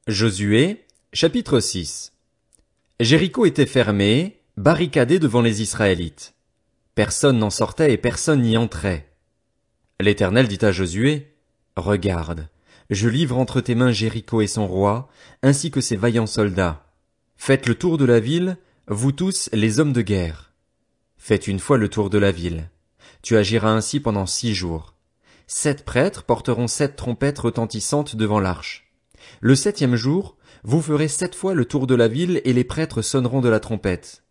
Josué, chapitre 6. Jéricho était fermé, barricadé devant les Israélites. Personne n'en sortait et personne n'y entrait. L'Éternel dit à Josué, « Regarde, je livre entre tes mains Jéricho et son roi, ainsi que ses vaillants soldats. Faites le tour de la ville, vous tous les hommes de guerre. Faites une fois le tour de la ville. Tu agiras ainsi pendant 6 jours. 7 prêtres porteront 7 trompettes retentissantes devant l'arche. Le 7e jour, vous ferez 7 fois le tour de la ville et les prêtres sonneront de la trompette.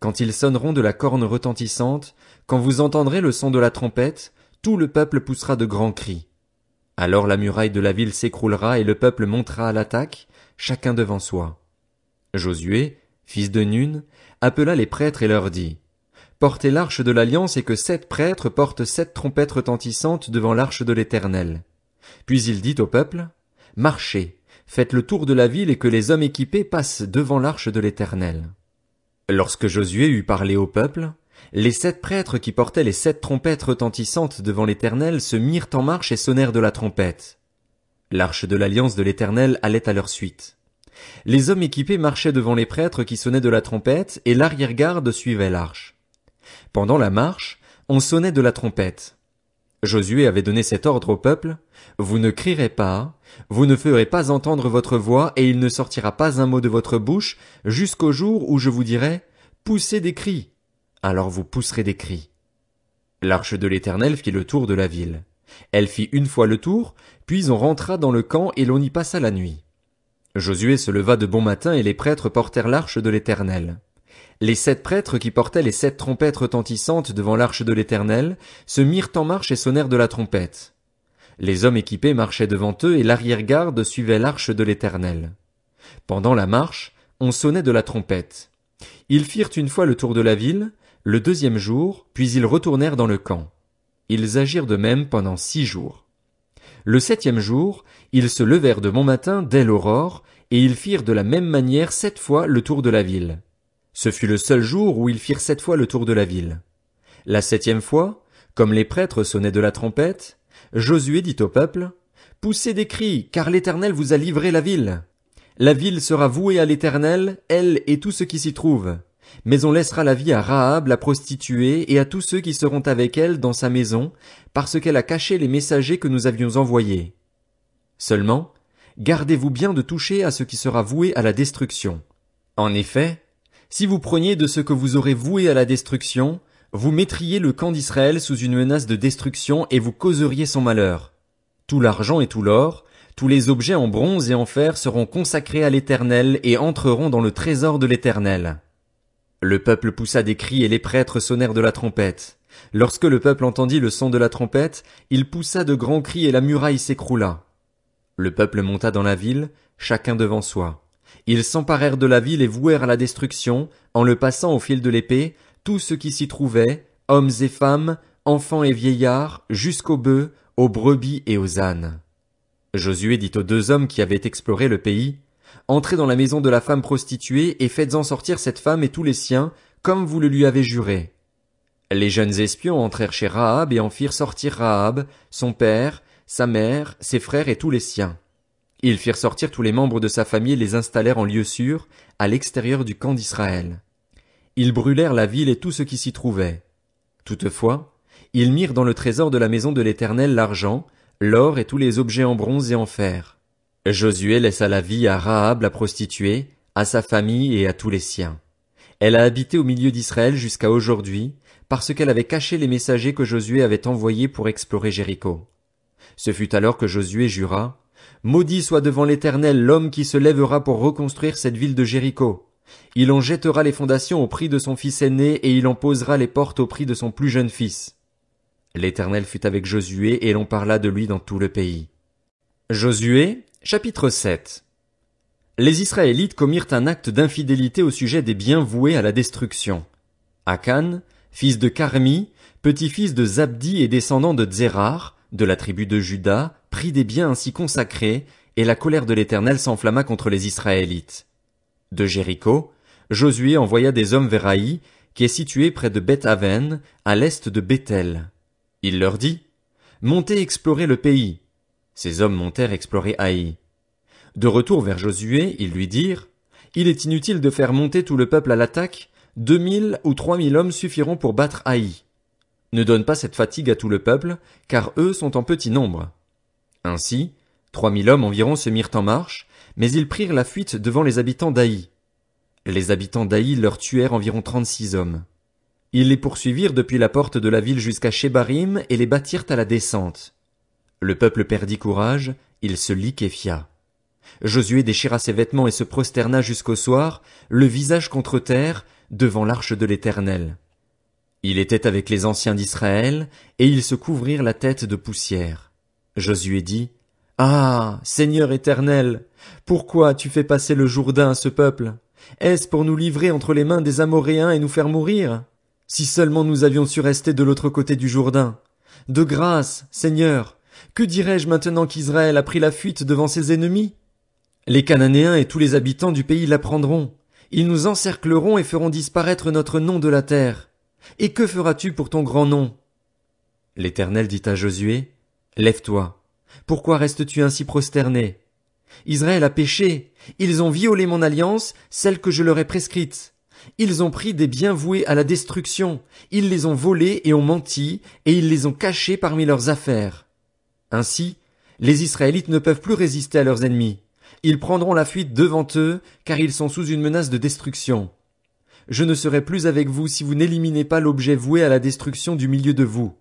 Quand ils sonneront de la corne retentissante, quand vous entendrez le son de la trompette, tout le peuple poussera de grands cris. Alors la muraille de la ville s'écroulera et le peuple montera à l'attaque, chacun devant soi. Josué, fils de Nun, appela les prêtres et leur dit, « Portez l'arche de l'alliance et que 7 prêtres portent 7 trompettes retentissantes devant l'arche de l'Éternel. » Puis il dit au peuple, « Marchez, faites le tour de la ville et que les hommes équipés passent devant l'arche de l'Éternel. » Lorsque Josué eut parlé au peuple, les 7 prêtres qui portaient les 7 trompettes retentissantes devant l'Éternel se mirent en marche et sonnèrent de la trompette. L'arche de l'alliance de l'Éternel allait à leur suite. Les hommes équipés marchaient devant les prêtres qui sonnaient de la trompette et l'arrière-garde suivait l'arche. Pendant la marche, on sonnait de la trompette. Josué avait donné cet ordre au peuple, « Vous ne crierez pas, vous ne ferez pas entendre votre voix et il ne sortira pas un mot de votre bouche jusqu'au jour où je vous dirai, poussez des cris. Alors vous pousserez des cris. » L'arche de l'Éternel fit le tour de la ville. Elle fit une fois le tour, puis on rentra dans le camp et l'on y passa la nuit. Josué se leva de bon matin et les prêtres portèrent l'arche de l'Éternel. Les 7 prêtres qui portaient les 7 trompettes retentissantes devant l'arche de l'Éternel se mirent en marche et sonnèrent de la trompette. Les hommes équipés marchaient devant eux et l'arrière-garde suivait l'arche de l'Éternel. Pendant la marche, on sonnait de la trompette. Ils firent une fois le tour de la ville, le 2e jour, puis ils retournèrent dans le camp. Ils agirent de même pendant 6 jours. Le 7e jour, ils se levèrent de bon matin dès l'aurore, et ils firent de la même manière 7 fois le tour de la ville. Ce fut le seul jour où ils firent 7 fois le tour de la ville. La 7e fois, comme les prêtres sonnaient de la trompette, Josué dit au peuple, « Poussez des cris, car l'Éternel vous a livré la ville. La ville sera vouée à l'Éternel, elle et tout ce qui s'y trouve. Mais on laissera la vie à Rahab la prostituée et à tous ceux qui seront avec elle dans sa maison, parce qu'elle a caché les messagers que nous avions envoyés. Seulement, gardez-vous bien de toucher à ce qui sera voué à la destruction. En effet, si vous preniez de ce que vous aurez voué à la destruction, vous mettriez le camp d'Israël sous une menace de destruction et vous causeriez son malheur. Tout l'argent et tout l'or, tous les objets en bronze et en fer seront consacrés à l'Éternel et entreront dans le trésor de l'Éternel. » Le peuple poussa des cris et les prêtres sonnèrent de la trompette. Lorsque le peuple entendit le son de la trompette, il poussa de grands cris et la muraille s'écroula. Le peuple monta dans la ville, chacun devant soi. Ils s'emparèrent de la ville et vouèrent à la destruction, en le passant au fil de l'épée, tout ce qui s'y trouvait, hommes et femmes, enfants et vieillards, jusqu'aux bœufs, aux brebis et aux ânes. Josué dit aux 2 hommes qui avaient exploré le pays, « Entrez dans la maison de la femme prostituée et faites-en sortir cette femme et tous les siens, comme vous le lui avez juré. » Les jeunes espions entrèrent chez Rahab et en firent sortir Rahab, son père, sa mère, ses frères et tous les siens. Ils firent sortir tous les membres de sa famille et les installèrent en lieu sûr, à l'extérieur du camp d'Israël. Ils brûlèrent la ville et tout ce qui s'y trouvait. Toutefois, ils mirent dans le trésor de la maison de l'Éternel l'argent, l'or et tous les objets en bronze et en fer. Josué laissa la vie à Rahab la prostituée, à sa famille et à tous les siens. Elle a habité au milieu d'Israël jusqu'à aujourd'hui, parce qu'elle avait caché les messagers que Josué avait envoyés pour explorer Jéricho. Ce fut alors que Josué jura, « Maudit soit devant l'Éternel l'homme qui se lèvera pour reconstruire cette ville de Jéricho. Il en jettera les fondations au prix de son fils aîné et il en posera les portes au prix de son plus jeune fils. » L'Éternel fut avec Josué et l'on parla de lui dans tout le pays. Josué, chapitre 7. Les Israélites commirent un acte d'infidélité au sujet des biens voués à la destruction. Akan, fils de Carmi, petit-fils de Zabdi et descendant de Zérar, de la tribu de Juda, prit des biens ainsi consacrés, et la colère de l'Éternel s'enflamma contre les Israélites. De Jéricho, Josué envoya des hommes vers Haï, qui est situé près de Beth-Aven, à l'est de Béthel. Il leur dit, « Montez explorer le pays. » Ces hommes montèrent explorer Haï. De retour vers Josué, ils lui dirent, « Il est inutile de faire monter tout le peuple à l'attaque, 2000 ou 3000 hommes suffiront pour battre Haï. Ne donne pas cette fatigue à tout le peuple, car eux sont en petit nombre. » Ainsi, 3000 hommes environ se mirent en marche, mais ils prirent la fuite devant les habitants d'Haï. Les habitants d'Haï leur tuèrent environ 36 hommes. Ils les poursuivirent depuis la porte de la ville jusqu'à Shebarim et les battirent à la descente. Le peuple perdit courage, il se liquéfia. Josué déchira ses vêtements et se prosterna jusqu'au soir, le visage contre terre, devant l'arche de l'Éternel. Il était avec les anciens d'Israël, et ils se couvrirent la tête de poussière. Josué dit, « Ah, Seigneur éternel, pourquoi as-tu fait passer le Jourdain à ce peuple? Est-ce pour nous livrer entre les mains des Amoréens et nous faire mourir? Si seulement nous avions su rester de l'autre côté du Jourdain. De grâce, Seigneur, que dirais-je maintenant qu'Israël a pris la fuite devant ses ennemis? Les Cananéens et tous les habitants du pays l'apprendront. Ils nous encercleront et feront disparaître notre nom de la terre. Et que feras-tu pour ton grand nom? » L'Éternel dit à Josué, « Lève-toi. Pourquoi restes-tu ainsi prosterné? Israël a péché. Ils ont violé mon alliance, celle que je leur ai prescrite. Ils ont pris des biens voués à la destruction. Ils les ont volés et ont menti, et ils les ont cachés parmi leurs affaires. Ainsi, les Israélites ne peuvent plus résister à leurs ennemis. Ils prendront la fuite devant eux, car ils sont sous une menace de destruction. Je ne serai plus avec vous si vous n'éliminez pas l'objet voué à la destruction du milieu de vous.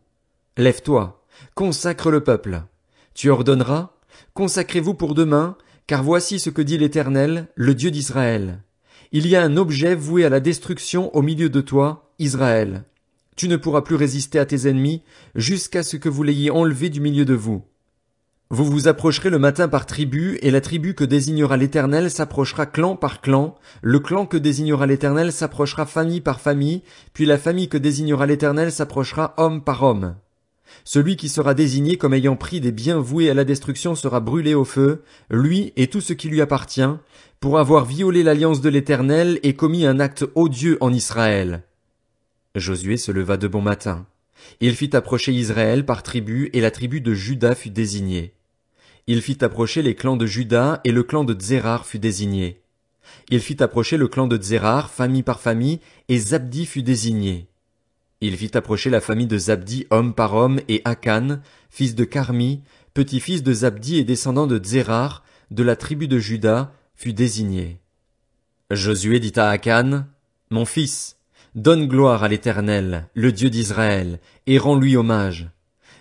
Lève-toi, consacre le peuple. Tu ordonneras, consacrez-vous pour demain, car voici ce que dit l'Éternel, le Dieu d'Israël. Il y a un objet voué à la destruction au milieu de toi, Israël. Tu ne pourras plus résister à tes ennemis, jusqu'à ce que vous l'ayez enlevé du milieu de vous. Vous vous approcherez le matin par tribu, et la tribu que désignera l'Éternel s'approchera clan par clan, le clan que désignera l'Éternel s'approchera famille par famille, puis la famille que désignera l'Éternel s'approchera homme par homme. Celui qui sera désigné comme ayant pris des biens voués à la destruction sera brûlé au feu, lui et tout ce qui lui appartient, pour avoir violé l'alliance de l'Éternel et commis un acte odieux en Israël. Josué se leva de bon matin. Il fit approcher Israël par tribu, et la tribu de Juda fut désignée. Il fit approcher les clans de Juda, et le clan de Tsérar fut désigné. Il fit approcher le clan de Tsérar, famille par famille, et Zabdi fut désigné. Il fit approcher la famille de Zabdi homme par homme, et Akan, fils de Carmi, petit-fils de Zabdi et descendant de Tsérar, de la tribu de Juda, fut désigné. Josué dit à Akan, « Mon fils, donne gloire à l'Éternel, le Dieu d'Israël, et rends-lui hommage.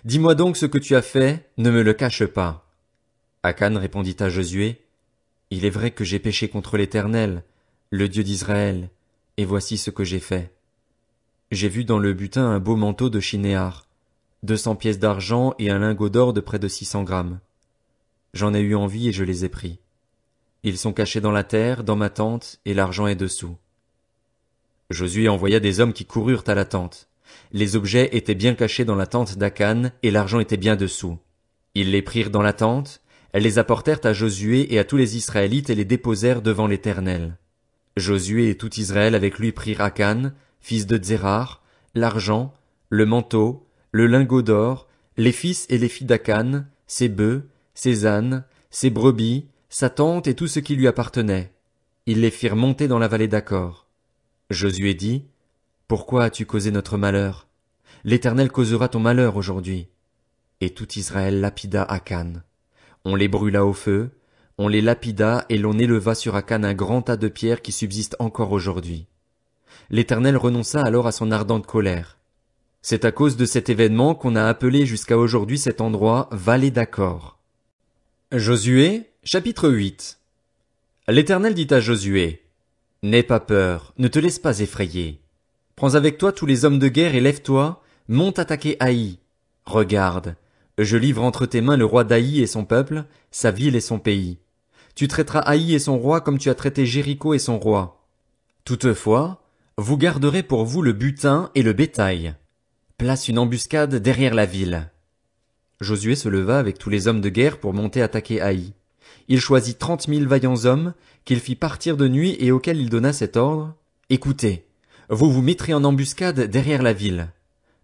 Dis-moi donc ce que tu as fait, ne me le cache pas. » Akan répondit à Josué, « Il est vrai que j'ai péché contre l'Éternel, le Dieu d'Israël, et voici ce que j'ai fait. J'ai vu dans le butin un beau manteau de Shinéar, 200 pièces d'argent et un lingot d'or de près de 600 grammes. J'en ai eu envie et je les ai pris. Ils sont cachés dans la terre, dans ma tente, et l'argent est dessous. » Josué envoya des hommes qui coururent à la tente. Les objets étaient bien cachés dans la tente d'Akan, et l'argent était bien dessous. Ils les prirent dans la tente, elles les apportèrent à Josué et à tous les Israélites et les déposèrent devant l'Éternel. Josué et tout Israël avec lui prirent Akan, fils de Tsérar, l'argent, le manteau, le lingot d'or, les fils et les filles d'Akan, ses bœufs, ses ânes, ses brebis, sa tente et tout ce qui lui appartenait. Ils les firent monter dans la vallée d'Acor. Josué dit, « Pourquoi as-tu causé notre malheur? L'Éternel causera ton malheur aujourd'hui. » Et tout Israël lapida Akan. On les brûla au feu, on les lapida et l'on éleva sur Akan un grand tas de pierres qui subsiste encore aujourd'hui. L'Éternel renonça alors à son ardente colère. C'est à cause de cet événement qu'on a appelé jusqu'à aujourd'hui cet endroit Vallée d'Acor. Josué, chapitre 8. L'Éternel dit à Josué, « N'aie pas peur, ne te laisse pas effrayer. Prends avec toi tous les hommes de guerre et lève-toi, monte attaquer Haï. Regarde, je livre entre tes mains le roi d'Haï et son peuple, sa ville et son pays. Tu traiteras Haï et son roi comme tu as traité Jéricho et son roi. Toutefois, vous garderez pour vous le butin et le bétail. Place une embuscade derrière la ville. » Josué se leva avec tous les hommes de guerre pour monter attaquer Haï. Il choisit 30 000 vaillants hommes, qu'il fit partir de nuit et auxquels il donna cet ordre. « Écoutez, vous vous mettrez en embuscade derrière la ville.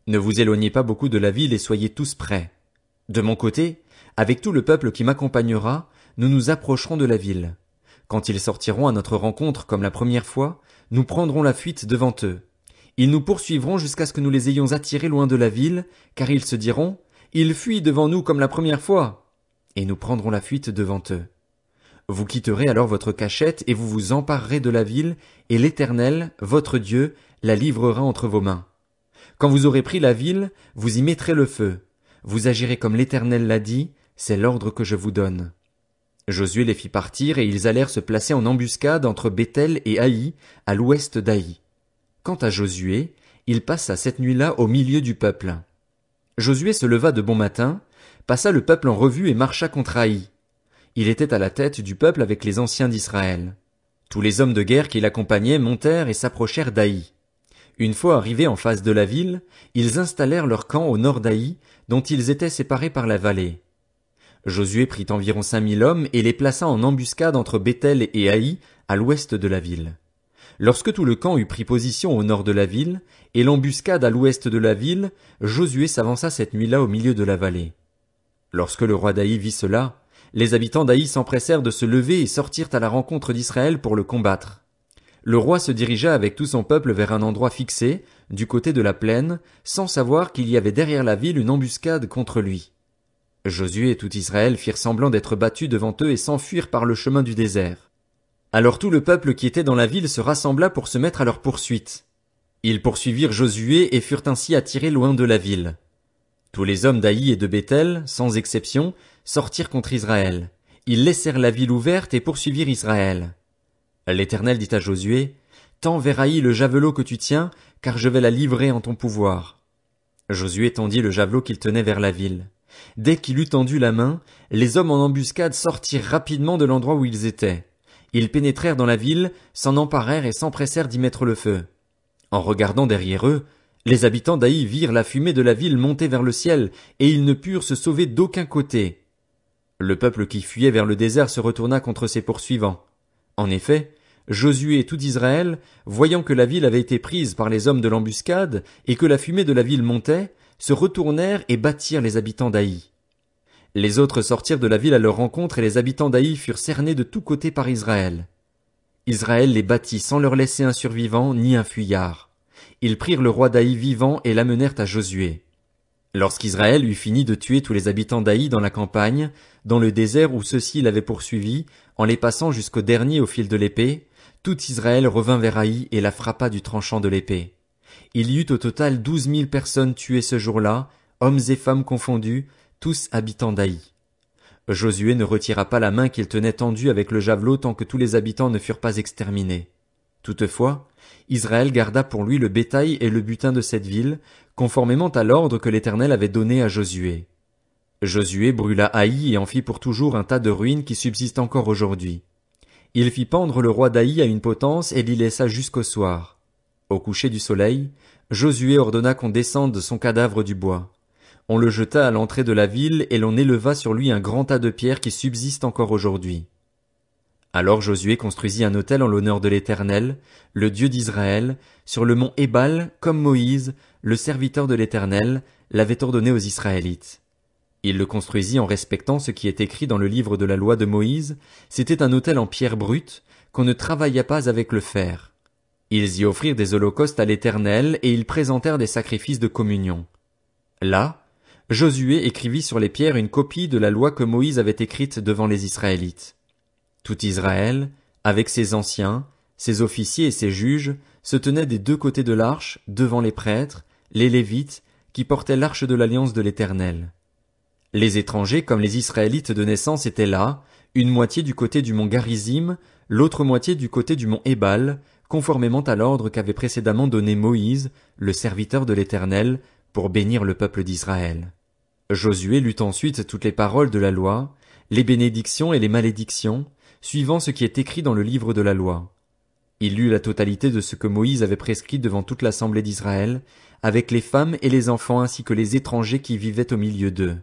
Ne vous éloignez pas beaucoup de la ville et soyez tous prêts. De mon côté, avec tout le peuple qui m'accompagnera, nous nous approcherons de la ville. Quand ils sortiront à notre rencontre comme la première fois, nous prendrons la fuite devant eux. Ils nous poursuivront jusqu'à ce que nous les ayons attirés loin de la ville, car ils se diront, ils fuient devant nous comme la première fois. Et nous prendrons la fuite devant eux. Vous quitterez alors votre cachette et vous vous emparerez de la ville, et l'Éternel, votre Dieu, la livrera entre vos mains. Quand vous aurez pris la ville, vous y mettrez le feu. Vous agirez comme l'Éternel l'a dit, c'est l'ordre que je vous donne. Josué les fit partir et ils allèrent se placer en embuscade entre Béthel et Haï, à l'ouest d'Haï. Quant à Josué, il passa cette nuit-là au milieu du peuple. Josué se leva de bon matin, passa le peuple en revue et marcha contre Haï. Il était à la tête du peuple avec les anciens d'Israël. Tous les hommes de guerre qui l'accompagnaient montèrent et s'approchèrent d'Haï. Une fois arrivés en face de la ville, ils installèrent leur camp au nord d'Haï, dont ils étaient séparés par la vallée. Josué prit environ 5000 hommes et les plaça en embuscade entre Béthel et Haï, à l'ouest de la ville. Lorsque tout le camp eut pris position au nord de la ville, et l'embuscade à l'ouest de la ville, Josué s'avança cette nuit-là au milieu de la vallée. Lorsque le roi d'Haï vit cela, les habitants d'Haï s'empressèrent de se lever et sortirent à la rencontre d'Israël pour le combattre. Le roi se dirigea avec tout son peuple vers un endroit fixé, du côté de la plaine, sans savoir qu'il y avait derrière la ville une embuscade contre lui. Josué et tout Israël firent semblant d'être battus devant eux et s'enfuirent par le chemin du désert. Alors tout le peuple qui était dans la ville se rassembla pour se mettre à leur poursuite. Ils poursuivirent Josué et furent ainsi attirés loin de la ville. Tous les hommes d'Haï et de Béthel, sans exception, sortirent contre Israël. Ils laissèrent la ville ouverte et poursuivirent Israël. L'Éternel dit à Josué, « Tends vers Haï le javelot que tu tiens, car je vais la livrer en ton pouvoir. » Josué tendit le javelot qu'il tenait vers la ville. Dès qu'il eut tendu la main, les hommes en embuscade sortirent rapidement de l'endroit où ils étaient. Ils pénétrèrent dans la ville, s'en emparèrent et s'empressèrent d'y mettre le feu. En regardant derrière eux, les habitants d'Haï virent la fumée de la ville monter vers le ciel, et ils ne purent se sauver d'aucun côté. Le peuple qui fuyait vers le désert se retourna contre ses poursuivants. En effet, Josué et tout Israël, voyant que la ville avait été prise par les hommes de l'embuscade, et que la fumée de la ville montait, se retournèrent et battirent les habitants d'Haï. Les autres sortirent de la ville à leur rencontre et les habitants d'Haï furent cernés de tous côtés par Israël. Israël les battit sans leur laisser un survivant ni un fuyard. Ils prirent le roi d'Haï vivant et l'amenèrent à Josué. Lorsqu'Israël eut fini de tuer tous les habitants d'Haï dans la campagne, dans le désert où ceux-ci l'avaient poursuivi, en les passant jusqu'au dernier au fil de l'épée, tout Israël revint vers Haï et la frappa du tranchant de l'épée. Il y eut au total 12 000 personnes tuées ce jour-là, hommes et femmes confondus, tous habitants d'Haï. Josué ne retira pas la main qu'il tenait tendue avec le javelot tant que tous les habitants ne furent pas exterminés. Toutefois, Israël garda pour lui le bétail et le butin de cette ville, conformément à l'ordre que l'Éternel avait donné à Josué. Josué brûla Haï et en fit pour toujours un tas de ruines qui subsistent encore aujourd'hui. Il fit pendre le roi d'Haï à une potence et l'y laissa jusqu'au soir. Au coucher du soleil, Josué ordonna qu'on descende son cadavre du bois. On le jeta à l'entrée de la ville et l'on éleva sur lui un grand tas de pierres qui subsiste encore aujourd'hui. Alors Josué construisit un autel en l'honneur de l'Éternel, le Dieu d'Israël, sur le mont Ébal, comme Moïse, le serviteur de l'Éternel, l'avait ordonné aux Israélites. Il le construisit en respectant ce qui est écrit dans le livre de la loi de Moïse, c'était un autel en pierre brute, qu'on ne travailla pas avec le fer. Ils y offrirent des holocaustes à l'Éternel et ils présentèrent des sacrifices de communion. Là, Josué écrivit sur les pierres une copie de la loi que Moïse avait écrite devant les Israélites. Tout Israël, avec ses anciens, ses officiers et ses juges, se tenait des deux côtés de l'arche, devant les prêtres, les Lévites, qui portaient l'arche de l'alliance de l'Éternel. Les étrangers comme les Israélites de naissance étaient là, une moitié du côté du mont Garizim, l'autre moitié du côté du mont Ébal, conformément à l'ordre qu'avait précédemment donné Moïse, le serviteur de l'Éternel, pour bénir le peuple d'Israël. Josué lut ensuite toutes les paroles de la loi, les bénédictions et les malédictions, suivant ce qui est écrit dans le livre de la loi. Il lut la totalité de ce que Moïse avait prescrit devant toute l'assemblée d'Israël, avec les femmes et les enfants ainsi que les étrangers qui vivaient au milieu d'eux.